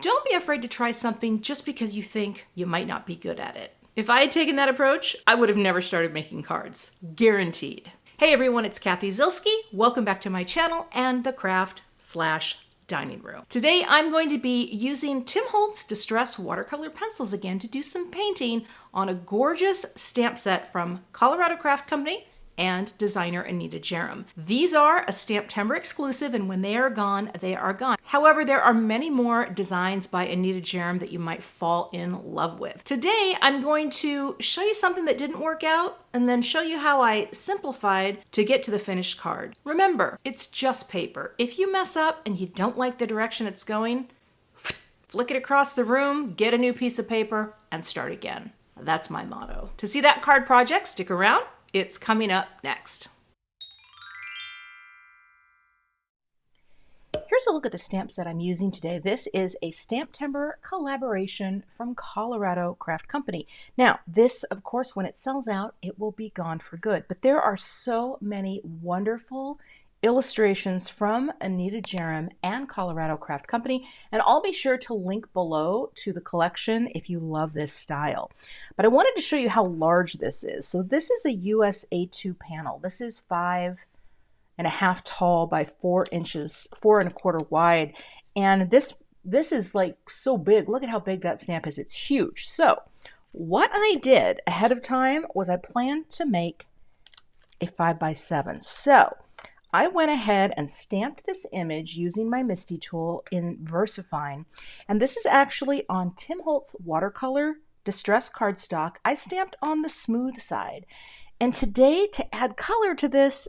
Don't be afraid to try something just because you think you might not be good at it. If I had taken that approach, I would have never started making cards. Guaranteed. Hey everyone, it's Cathy Zielske. Welcome back to my channel and the craft/dining room. Today I'm going to be using Tim Holtz Distress Watercolor Pencils again to do some painting on a gorgeous stamp set from Colorado Craft Company and designer Neenah Jerem. These are a STAMPtember exclusive, and when they are gone, they are gone. However, there are many more designs by Neenah Jerem that you might fall in love with. Today, I'm going to show you something that didn't work out and then show you how I simplified to get to the finished card. Remember, it's just paper. If you mess up and you don't like the direction it's going, flick it across the room, get a new piece of paper, and start again. That's my motto. To see that card project, stick around. It's coming up next. Here's a look at the stamp set I'm using today. This is a STAMPtember collaboration from Colorado Craft Company. Now, this, of course, when it sells out, it will be gone for good. But there are so many wonderful illustrations from Neenah Jerem and Colorado Craft Company, and I'll be sure to link below to the collection if you love this style. But I wanted to show you how large this is. So this is a US A2 panel. This is 5.5 tall by 4 inches, 4.25 wide, and this is like so big. Look at how big that stamp is. It's huge. So what I did ahead of time was I planned to make a 5x7. So I went ahead and stamped this image using my MISTI tool in Versafine, and this is actually on Tim Holtz Watercolor Distress Cardstock. I stamped on the smooth side, and today to add color to this,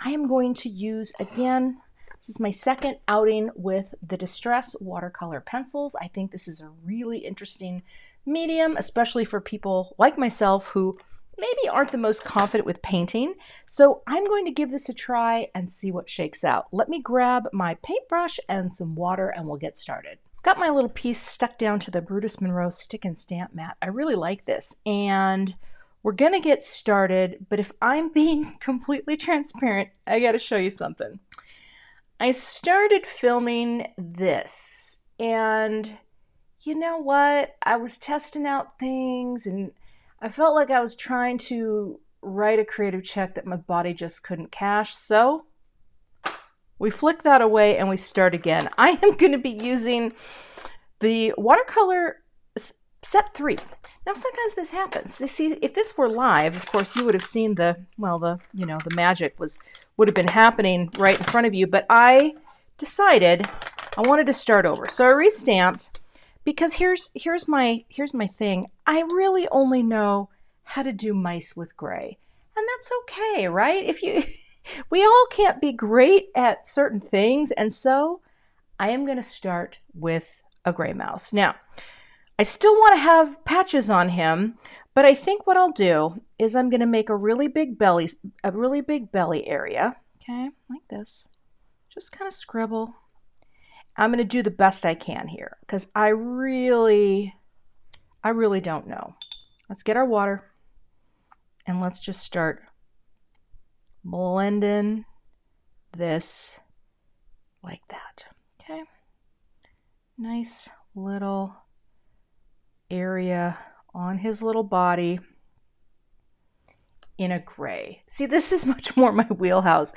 I am going to use, again, this is my second outing with the Distress Watercolor Pencils. I think this is a really interesting medium, especially for people like myself who maybe aren't the most confident with painting. So I'm going to give this a try and see what shakes out. Let me grab my paintbrush and some water and we'll get started. Got my little piece stuck down to the Brutus Monroe stick and stamp mat. I really like this, and we're gonna get started, but if I'm being completely transparent, I gotta show you something. I started filming this, and you know what? I was testing out things, and I felt like I was trying to write a creative check that my body just couldn't cash, so we flick that away and we start again. I am going to be using the watercolor set 3. Now sometimes this happens. See, if this were live, of course you would have seen the magic would have been happening right in front of you, but I decided I wanted to start over. So I restamped. Because here's my thing. I really only know how to do mice with gray, and that's okay, right? We all can't be great at certain things, and so I am going to start with a gray mouse. Now, I still want to have patches on him, but I think what I'll do is I'm going to make a really big belly area, okay, like this. Just kind of scribble. I'm going to do the best I can here because I really don't know. Let's get our water and let's just start blending this like that. Okay. Nice little area on his little body in a gray. See, this is much more my wheelhouse.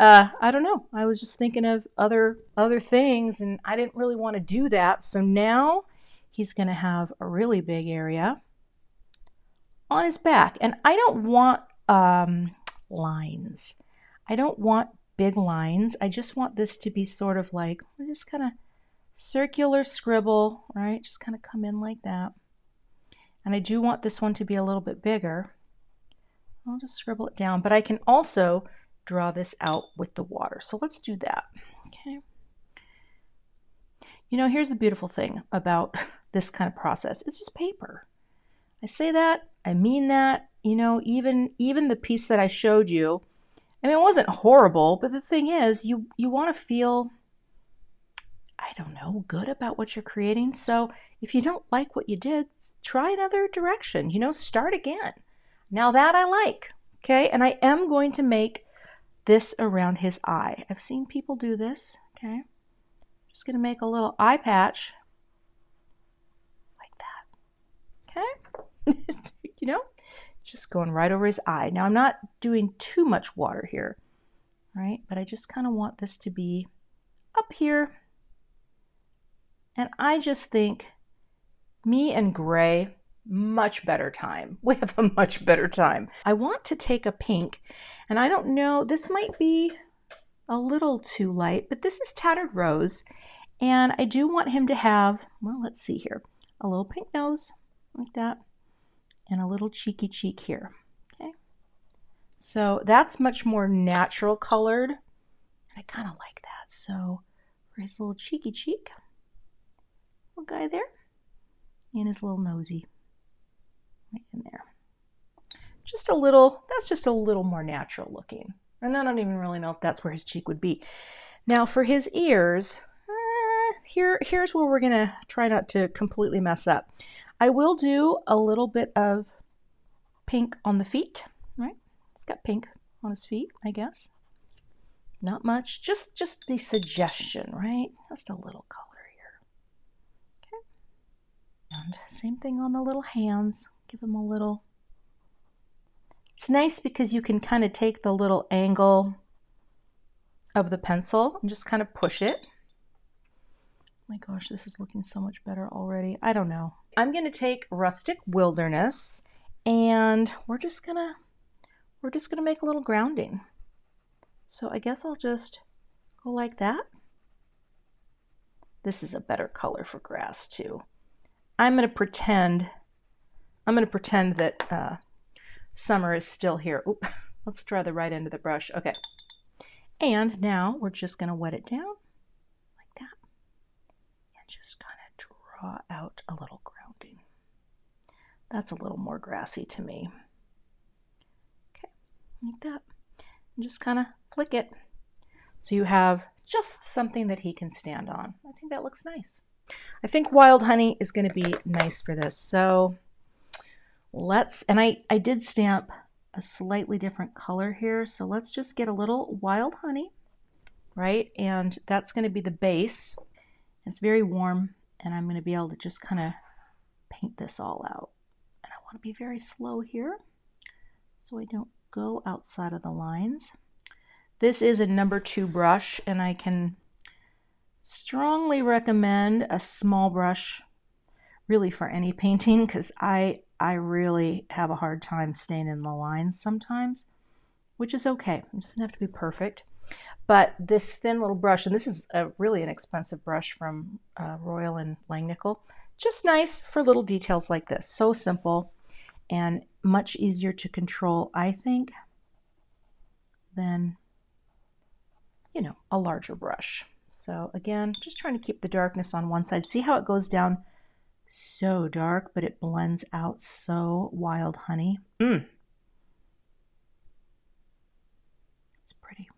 I don't know. I was just thinking of other things, and I didn't really want to do that. So now he's going to have a really big area on his back. And I don't want lines. I don't want big lines. I just want this to be sort of like, just kind of circular scribble, right? Just kind of come in like that. And I do want this one to be a little bit bigger. I'll just scribble it down, but I can also draw this out with the water. So let's do that. Okay. You know, here's the beautiful thing about this kind of process. It's just paper. I say that, I mean that. You know, even the piece that I showed you, I mean, it wasn't horrible, but the thing is, you want to feel, I don't know, good about what you're creating. So if you don't like what you did, try another direction. You know, start again. Now that I like, okay? And I am going to make this around his eye. I've seen people do this, okay? Just gonna make a little eye patch You know, just going right over his eye. Now I'm not doing too much water here, right? But I just kind of want this to be up here. And I just think me and gray, much better time. We have a much better time. I want to take a pink, and I don't know, this might be a little too light, but this is Tattered Rose, and I do want him to have, well, let's see here, a little pink nose, like that, and a little cheeky cheek here, okay? So that's much more natural colored. I kind of like that. So for his little cheeky cheek, little guy there, and his little nosy right in there. Just a little, that's just a little more natural looking. And I don't even really know if that's where his cheek would be. Now for his ears, here's where we're gonna try not to completely mess up. I will do a little bit of pink on the feet, right? He's got pink on his feet, I guess. Not much, just the suggestion, right? Just a little color here. Okay. And same thing on the little hands. Give them a little. It's nice because you can kind of take the little angle of the pencil and just kind of push it. Oh my gosh, this is looking so much better already. I don't know. I'm going to take Rustic Wilderness, and we're just gonna make a little grounding. So I guess I'll just go like that. This is a better color for grass too. I'm gonna pretend that summer is still here. Oop, let's try the right end of the brush. Okay. And now we're just gonna wet it down like that. And just kind of draw out a little grounding. That's a little more grassy to me. Okay, like that. And just kind of flick it. So you have just something that he can stand on. I think that looks nice. I think Wild Honey is going to be nice for this. So and I did stamp a slightly different color here. So let's just get a little Wild Honey, right? And that's going to be the base. It's very warm, and I'm going to be able to just kind of paint this all out. And I want to be very slow here so I don't go outside of the lines. This is a number 2 brush, and I can strongly recommend a small brush really for any painting, because I really have a hard time staying in the lines sometimes, which is okay. It doesn't have to be perfect. But this thin little brush, and this is a really inexpensive brush from Royal and Langnickel, just nice for little details like this. So simple and much easier to control, I think, than, you know, a larger brush. So again, just trying to keep the darkness on one side. See how it goes down so dark, but it blends out so Wild Honey. It's pretty.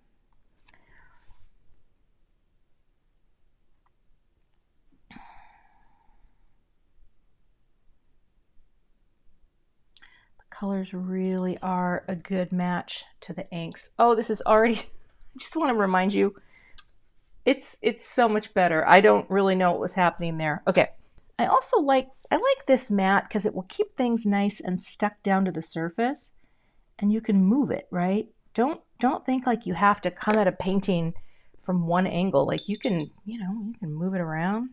The colors really are a good match to the inks. Oh, this is already, I just want to remind you, it's so much better. I don't really know what was happening there. Okay. I like this mat because it will keep things nice and stuck down to the surface, and you can move it, right? Don't think like you have to come at a painting from one angle. Like you can move it around.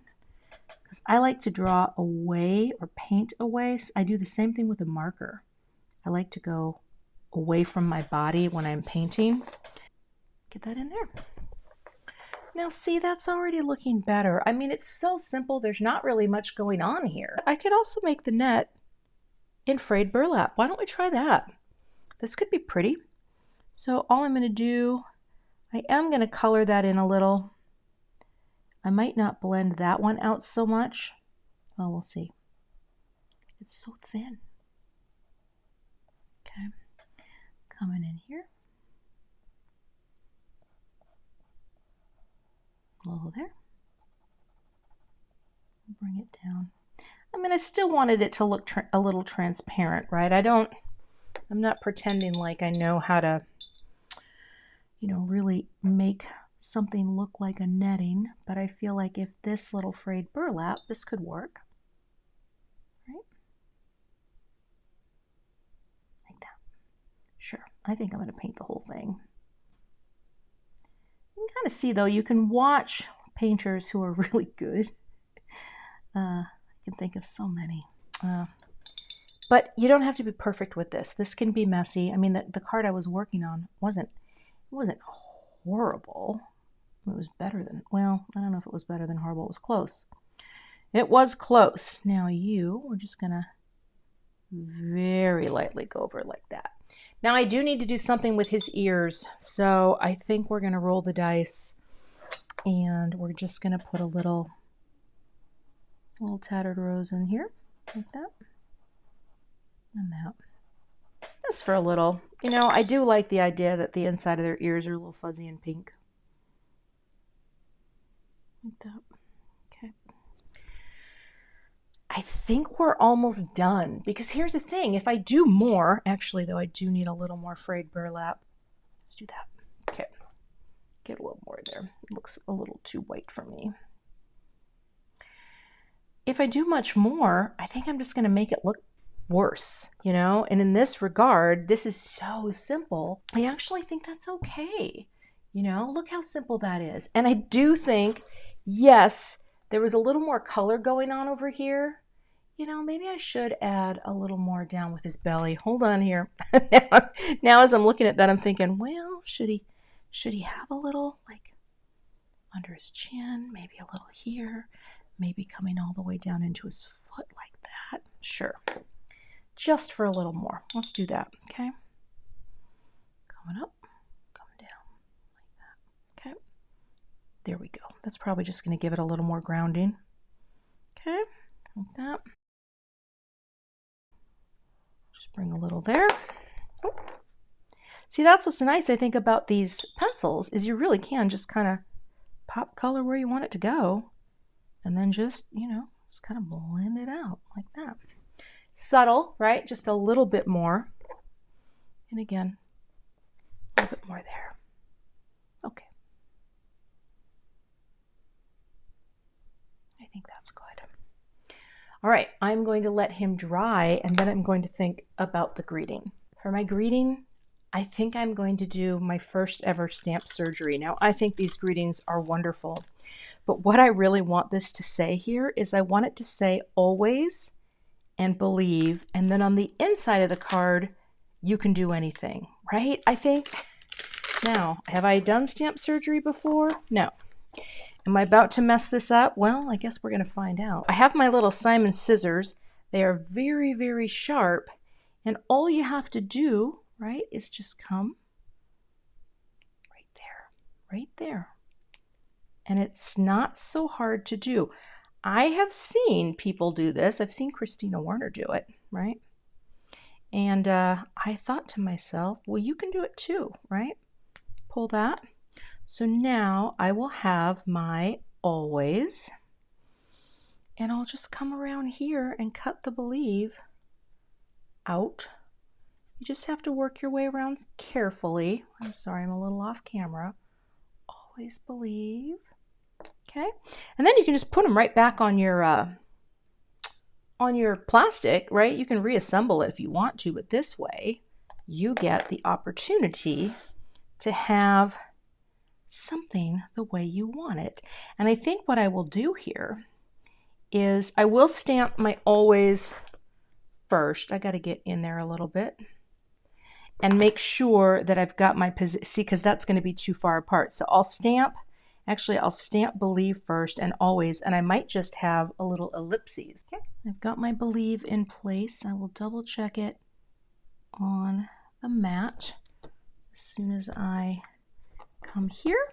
Because I like to draw away or paint away. I do the same thing with a marker. I like to go away from my body when I'm painting. Get that in there. Now see, that's already looking better. I mean, it's so simple. There's not really much going on here. I could also make the net in frayed burlap. Why don't we try that? This could be pretty. So all I'm going to do, I am going to color that in a little. I might not blend that one out so much. Well, we'll see. It's so thin. Okay, coming in here. A little there. Bring it down. I mean, I still wanted it to look a little transparent, right? I'm not pretending like I know how to, you know, really make something look like a netting, but I feel like if this little frayed burlap, this could work, right? Sure, I think I'm going to paint the whole thing. You can kind of see though, you can watch painters who are really good. I can think of so many. But you don't have to be perfect with this. This can be messy. I mean, the card I was working on wasn't horrible. It was better than, well, I don't know if it was better than horrible. It was close. It was close. Now we're just going to very lightly go over it like that. Now I do need to do something with his ears. So I think we're going to roll the dice and we're just going to put a little tattered rose in here like that. And that. Just for a little. You know, I do like the idea that the inside of their ears are a little fuzzy and pink. Like that. Okay. I think we're almost done because here's the thing. If I do more, actually though, I do need a little more frayed burlap. Let's do that. Okay. Get a little more there. It looks a little too white for me. If I do much more, I think I'm just going to make it look worse, you know? And in this regard, this is so simple. I actually think that's okay. You know, look how simple that is. And I do think, yes, there was a little more color going on over here. You know, maybe I should add a little more down with his belly. Hold on here. Now as I'm looking at that, I'm thinking, well, should he have a little like under his chin, maybe a little here, maybe coming all the way down into his foot like that? Sure. Just for a little more. Let's do that, okay? Coming up, coming down like that, okay? There we go. That's probably just going to give it a little more grounding. Okay, like that. Just bring a little there. Oh. See, that's what's nice, I think, about these pencils is you really can just kind of pop color where you want it to go and then just, you know, just kind of blend it out like that. Subtle, right? Just a little bit more. And again, a little bit more there. Okay. I think that's good. All right, I'm going to let him dry and then I'm going to think about the greeting. For my greeting, I think I'm going to do my first ever stamp surgery. Now, I think these greetings are wonderful, but what I really want this to say here is I want it to say always and believe, and then on the inside of the card, you can do anything, right? I think. Now, have I done stamp surgery before? No. Am I about to mess this up? Well, I guess we're going to find out. I have my little Simon scissors. They are very, very sharp, and all you have to do, right, is just come right there. And it's not so hard to do. I have seen people do this. I've seen Christina Warner do it, right? And I thought to myself, well, you can do it too, right? Pull that. So now I will have my always, and I'll just come around here and cut the believe out. You just have to work your way around carefully. I'm sorry, I'm a little off camera. Always believe. Okay, and then you can just put them right back on your plastic, right? You can reassemble it if you want to, but this way you get the opportunity to have something the way you want it. And I think what I will do here is I will stamp my always first. I got to get in there a little bit and make sure that I've got my position, see, because that's going to be too far apart. So I'll stamp. Actually, I'll stamp believe first and always, and I might just have a little ellipses. Okay, I've got my believe in place. I will double check it on the mat as soon as I come here.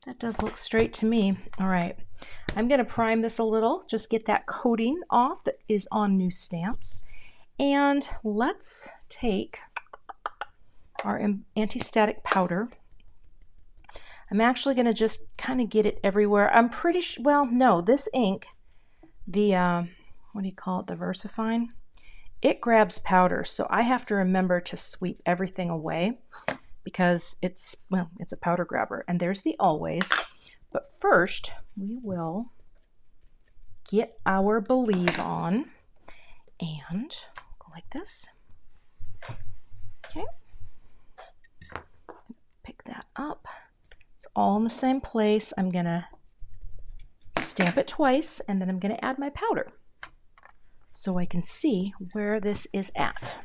That does look straight to me. All right, I'm going to prime this a little, just get that coating off that is on new stamps. And let's take our anti-static powder. I'm actually going to just kind of get it everywhere. I'm pretty sure, well, no, this ink, the, what do you call it, the Versafine, it grabs powder. So I have to remember to sweep everything away because it's, well, it's a powder grabber. And there's the always. But first, we will get our believe on and go like this. Okay. up. It's all in the same place. I'm gonna stamp it twice, and then I'm gonna add my powder so I can see where this is at.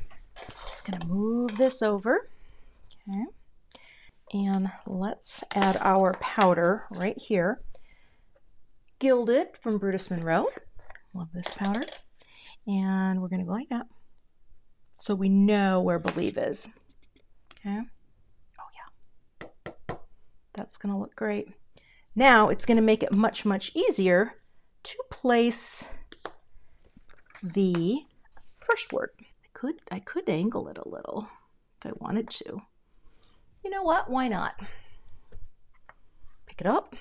Just gonna move this over, okay? And let's add our powder right here. Gilded from Brutus Monroe. Love this powder. And we're gonna go like that, so we know where Believe is, okay? Oh yeah, that's gonna look great. Now it's gonna make it much, much easier to place the first word. I could angle it a little if I wanted to. You know what, why not? Pick it up.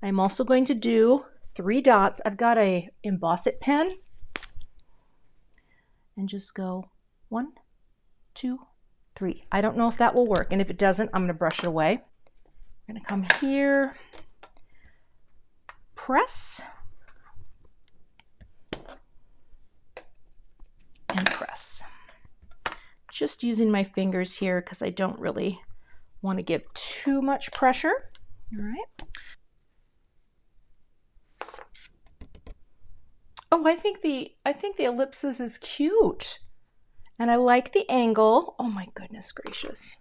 I'm also going to do 3 dots. I've got a Emboss It pen, and just go 1, 2, 3. I don't know if that will work, and if it doesn't, I'm gonna brush it away. I'm gonna come here, press, and press. Just using my fingers here because I don't really want to give too much pressure. All right. Oh, I think the ellipsis is cute. And I like the angle. Oh my goodness gracious.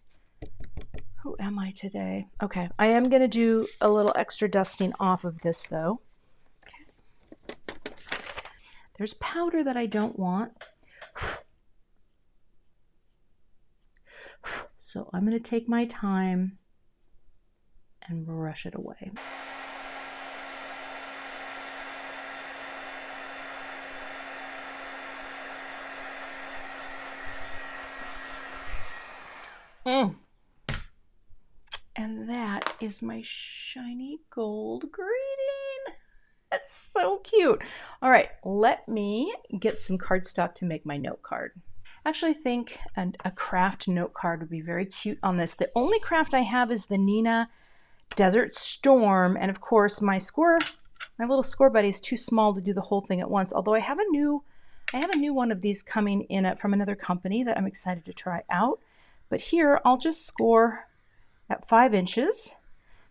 Who am I today? Okay, I am gonna do a little extra dusting off of this though. Okay. There's powder that I don't want. So I'm gonna take my time and brush it away. And that is my shiny gold greeting. That's so cute. All right, let me get some cardstock to make my note card. I actually think a craft note card would be very cute on this. The only craft I have is the Neenah Desert Storm, and of course my little Scor Buddy is too small to do the whole thing at once. Although I have a new one of these coming in from another company that I'm excited to try out. But here I'll just score at 5 inches.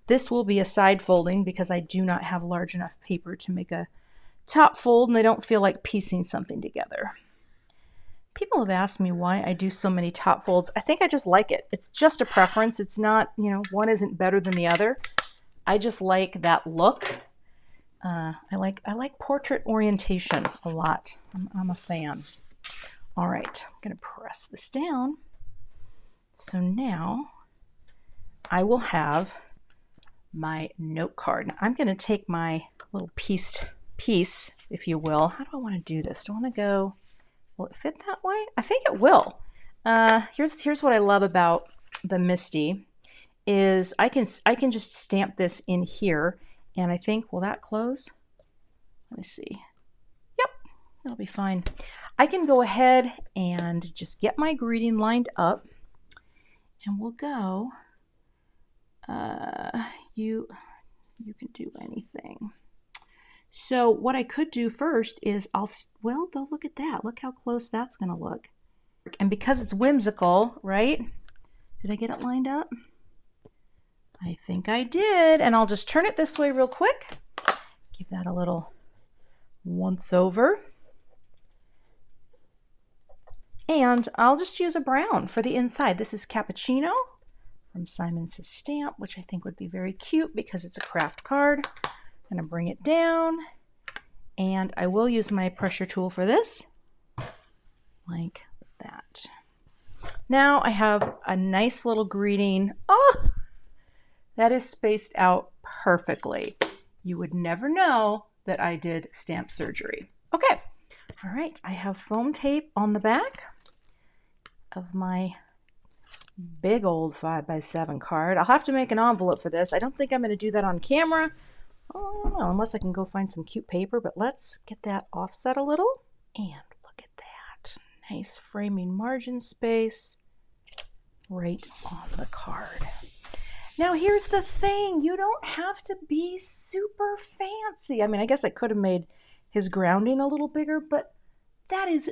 This will be a side folding because I do not have large enough paper to make a top fold, and I don't feel like piecing something together. People have asked me why I do so many top folds. I think I just like it. It's just a preference. It's not, you know, one isn't better than the other. I just like that look. I like portrait orientation a lot. I'm a fan. All right, I'm gonna press this down. So now I will have my note card. I'm gonna take my little piece, if you will. How do I want to do this? Do I want to go? Will it fit that way? I think it will. Here's what I love about the Misty is I can just stamp this in here, and I think, will that close? Let me see. Yep, it'll be fine. I can go ahead and just get my greeting lined up, and we'll go. You can do anything. So what I could do first is well, look at that. Look how close that's going to look. And because it's whimsical, right? Did I get it lined up? I think I did. And I'll just turn it this way real quick. Give that a little once over. And I'll just use a brown for the inside. This is Cappuccino from Simon Says Stamp, which I think would be very cute because it's a craft card. I'm gonna bring it down, and I will use my pressure tool for this, like that. Now I have a nice little greeting. Oh, that is spaced out perfectly. You would never know that I did stamp surgery. Okay, all right, I have foam tape on the back of my big old 5x7 card. I'll have to make an envelope for this. I don't think I'm gonna do that on camera. Oh, I don't know, unless I can go find some cute paper, but let's get that offset a little. And look at that. Nice framing margin space right on the card. Now here's the thing. You don't have to be super fancy. I mean, I guess I could have made his grounding a little bigger, but that is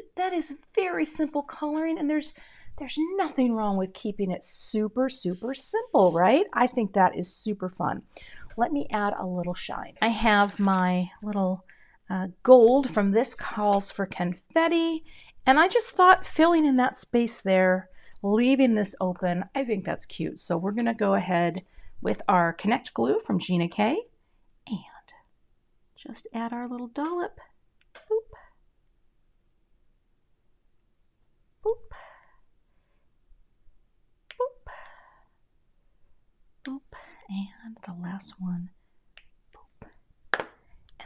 very simple coloring, and there's There's nothing wrong with keeping it super, super simple, right? I think that is super fun. Let me add a little shine. I have my little gold from This Calls for Confetti, and I just thought filling in that space there, leaving this open, I think that's cute. So we're gonna go ahead with our Connect glue from Gina K and just add our little dollop. Boop. Boop. Boop. Boop. And the last one. Boop.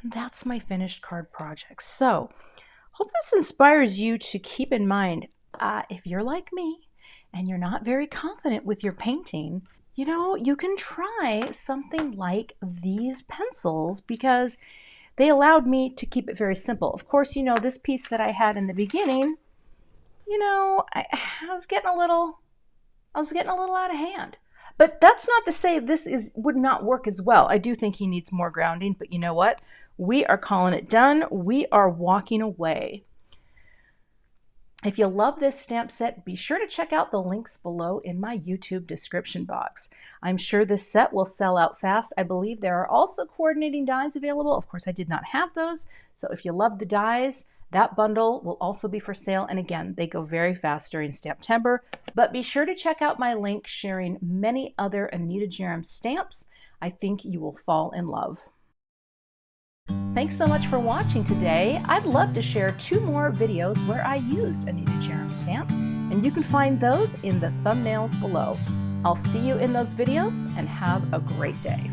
And that's my finished card project. So, hope this inspires you to keep in mind, if you're like me and you're not very confident with your painting, you know, you can try something like these pencils because they allowed me to keep it very simple. Of course, you know, this piece that I had in the beginning, you know, I was getting a little out of hand. But that's not to say this would not work as well. I do think he needs more grounding, but you know what? We are calling it done. We are walking away. If you love this stamp set, be sure to check out the links below in my YouTube description box. I'm sure this set will sell out fast. I believe there are also coordinating dies available. Of course, I did not have those. So if you love the dies, that bundle will also be for sale. And again, they go very fast during STAMPtember. But be sure to check out my link sharing many other Anita Jerem stamps. I think you will fall in love. Thanks so much for watching today. I'd love to share 2 more videos where I used Anita Jerem stamps, and you can find those in the thumbnails below. I'll see you in those videos and have a great day.